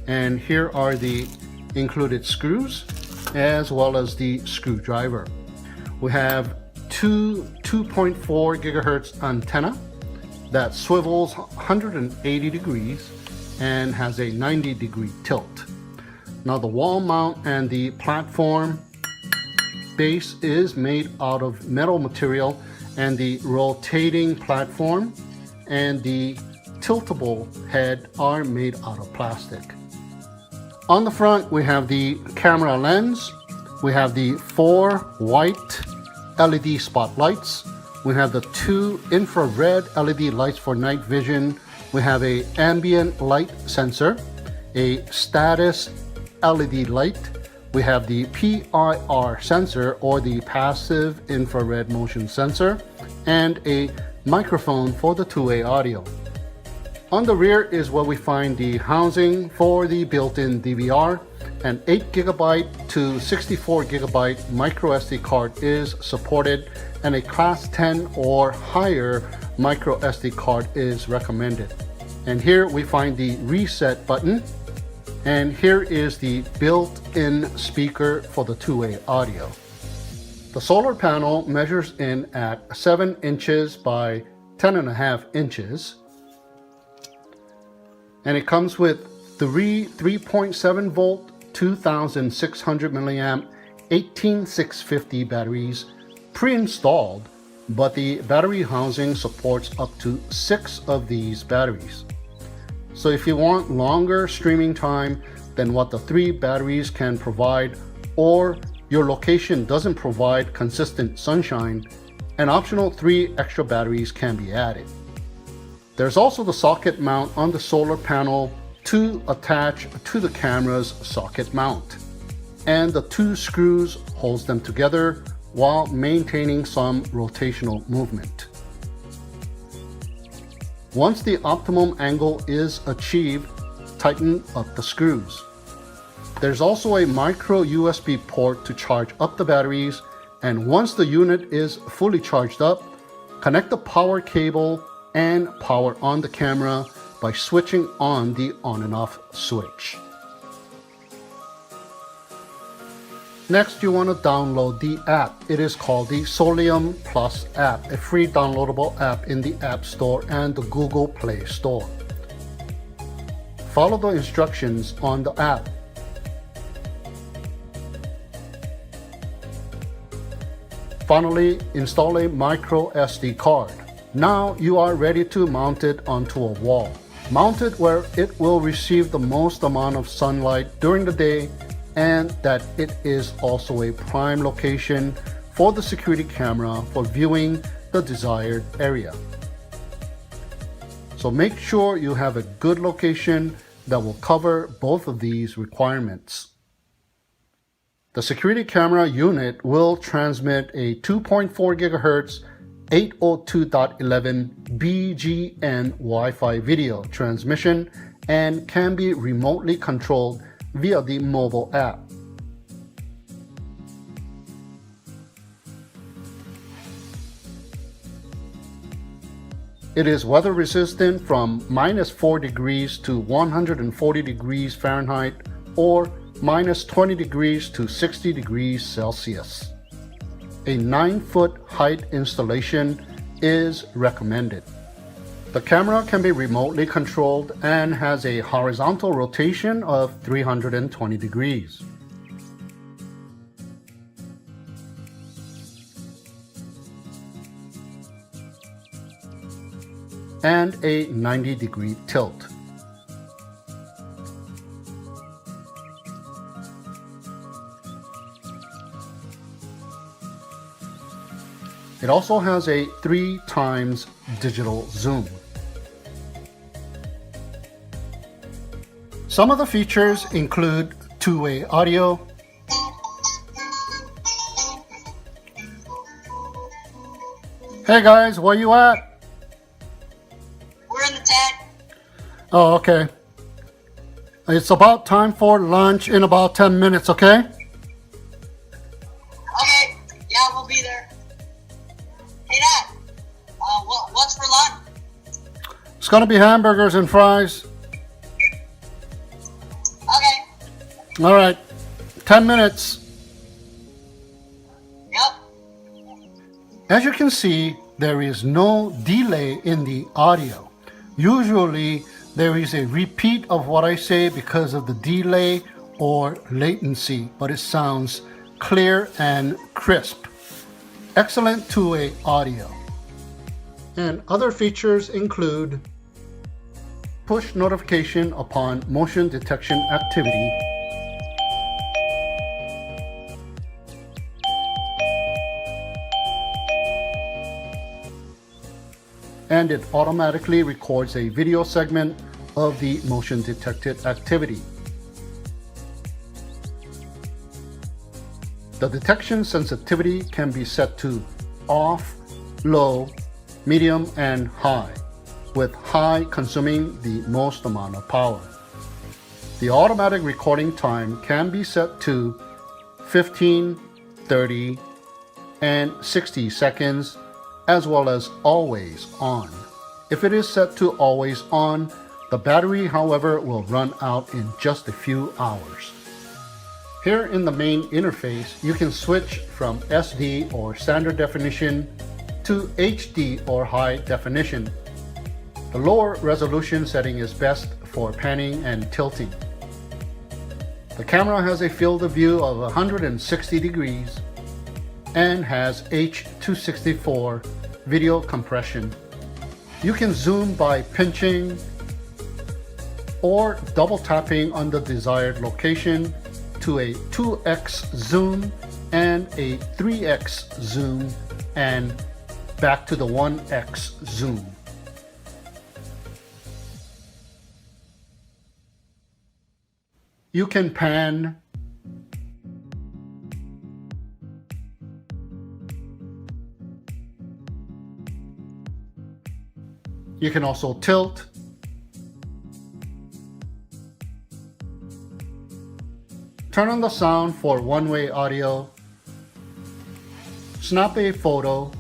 And here are the included screws as well as the screwdriver. We have two 2.4 gigahertz antenna that swivels 180 degrees and has a 90-degree tilt. Now the wall mount and the platform base is made out of metal material, and the rotating platform and the tiltable head are made out of plastic. On the front we have the camera lens, we have the 4 white LED spotlights, we have the 2 infrared LED lights for night vision, we have a ambient light sensor, a status LED light, we have the PIR sensor or the passive infrared motion sensor, and a microphone for the two-way audio. On the rear is where we find the housing for the built-in DVR. An 8GB to 64GB micro SD card is supported, and a class 10 or higher micro SD card is recommended. And here we find the reset button, and here is the built-in speaker for the two-way audio. The solar panel measures in at 7 inches by 10.5 inches. And it comes with 3.7 volt, 2600 milliamp, 18650 batteries pre-installed, but the battery housing supports up to 6 of these batteries. So if you want longer streaming time than what the 3 batteries can provide, or your location doesn't provide consistent sunshine, an optional 3 extra batteries can be added. There's also the socket mount on the solar panel to attach to the camera's socket mount, and the 2 screws holds them together while maintaining some rotational movement. Once the optimum angle is achieved, tighten up the screws. There's also a micro USB port to charge up the batteries, and once the unit is fully charged up, connect the power cable and power on the camera by switching on the on and off switch. Next, you want to download the app. It is called the Solium Plus app, a free downloadable app in the App Store and the Google Play Store. Follow the instructions on the app. Finally, install a micro SD card. Now you are ready to mount it onto a wall. Mount it where it will receive the most amount of sunlight during the day, and that it is also a prime location for the security camera for viewing the desired area. So make sure you have a good location that will cover both of these requirements. The security camera unit will transmit a 2.4 GHz 802.11 BGN Wi-Fi video transmission and can be remotely controlled via the mobile app. It is weather resistant from -4 degrees to 140 degrees Fahrenheit or -20 degrees to 60 degrees Celsius. A 9-foot height installation is recommended. The camera can be remotely controlled and has a horizontal rotation of 320 degrees. And a 90-degree tilt. It also has a 3x digital zoom. Some of the features include two-way audio, hey guys, where you at? We're in the tent. Oh, okay. It's about time for lunch in about 10 minutes, okay? Okay, yeah, we'll be there. Hey Dad, what's for lunch? It's gonna be hamburgers and fries. All right, 10 minutes. Yep. As you can see, there is no delay in the audio. Usually, there is a repeat of what I say because of the delay or latency, but it sounds clear and crisp. Excellent two-way audio. And other features include push notification upon motion detection activity, and it automatically records a video segment of the motion detected activity. The detection sensitivity can be set to off, low, medium, and high, with high consuming the most amount of power. The automatic recording time can be set to 15, 30, and 60 seconds, as well as always on. If it is set to always on, the battery, however, will run out in just a few hours. Here in the main interface, you can switch from SD or standard definition to HD or high definition. The lower resolution setting is best for panning and tilting. The camera has a field of view of 160 degrees and has H.264 video compression. You can zoom by pinching or double tapping on the desired location to a 2x zoom and a 3x zoom and back to the 1x zoom. You can pan, you can also tilt, turn on the sound for one-way audio, snap a photo,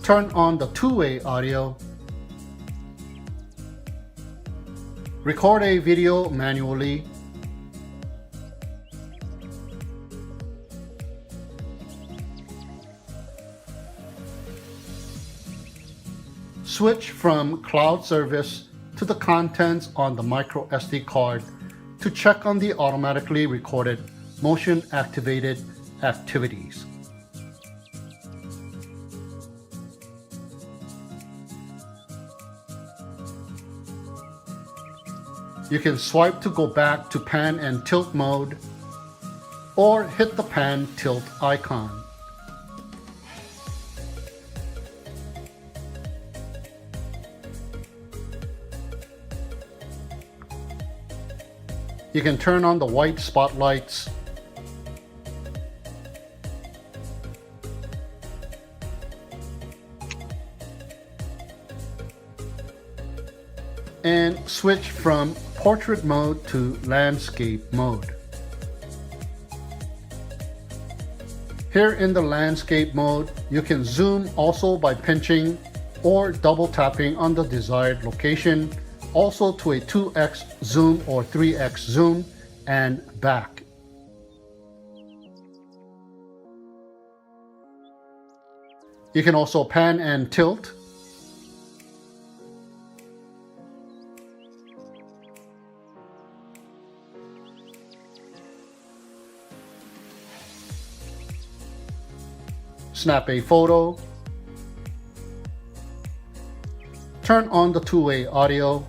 turn on the two-way audio, record a video manually, switch from cloud service to the contents on the micro SD card to check on the automatically recorded motion activated activities. You can swipe to go back to pan and tilt mode, or hit the pan tilt icon. You can turn on the white spotlights, and switch from portrait mode to landscape mode. Here in the landscape mode, you can zoom also by pinching or double tapping on the desired location, also to a 2x zoom or 3x zoom and back. You can also pan and tilt, snap a photo, turn on the two-way audio,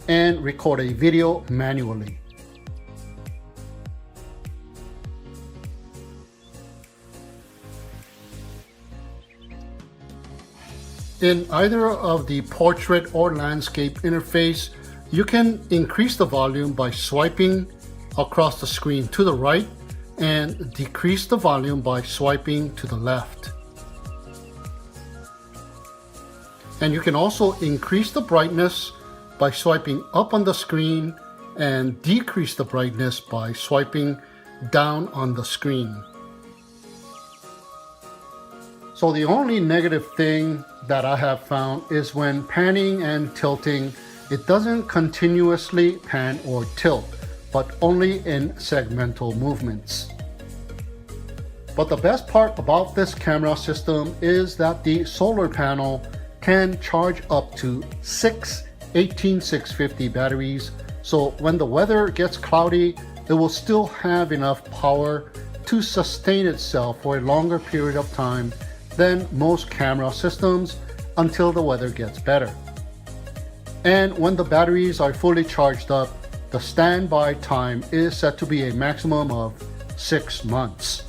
and record a video manually. In either of the portrait or landscape interface, you can increase the volume by swiping across the screen to the right and decrease the volume by swiping to the left. And you can also increase the brightness by swiping up on the screen and decrease the brightness by swiping down on the screen. So the only negative thing that I have found is when panning and tilting It doesn't continuously pan or tilt, but only in segmental movements. But the best part about this camera system is that the solar panel can charge up to 6 18650 batteries, so when the weather gets cloudy, it will still have enough power to sustain itself for a longer period of time than most camera systems until the weather gets better. And when the batteries are fully charged up, the standby time is set to be a maximum of 6 months.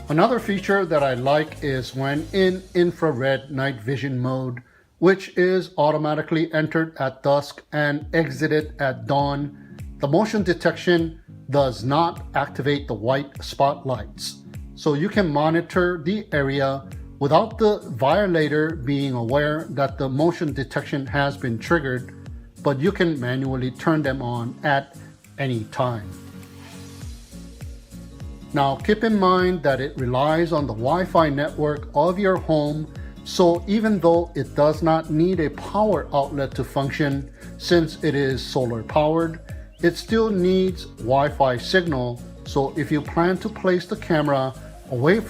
Another feature that I like is when in infrared night vision mode, which is automatically entered at dusk and exited at dawn, the motion detection does not activate the white spotlights. So you can monitor the area without the violator being aware that the motion detection has been triggered, but you can manually turn them on at any time. Now keep in mind that it relies on the Wi-Fi network of your home, so even though it does not need a power outlet to function since it is solar powered, it still needs Wi-Fi signal, so if you plan to place the camera away from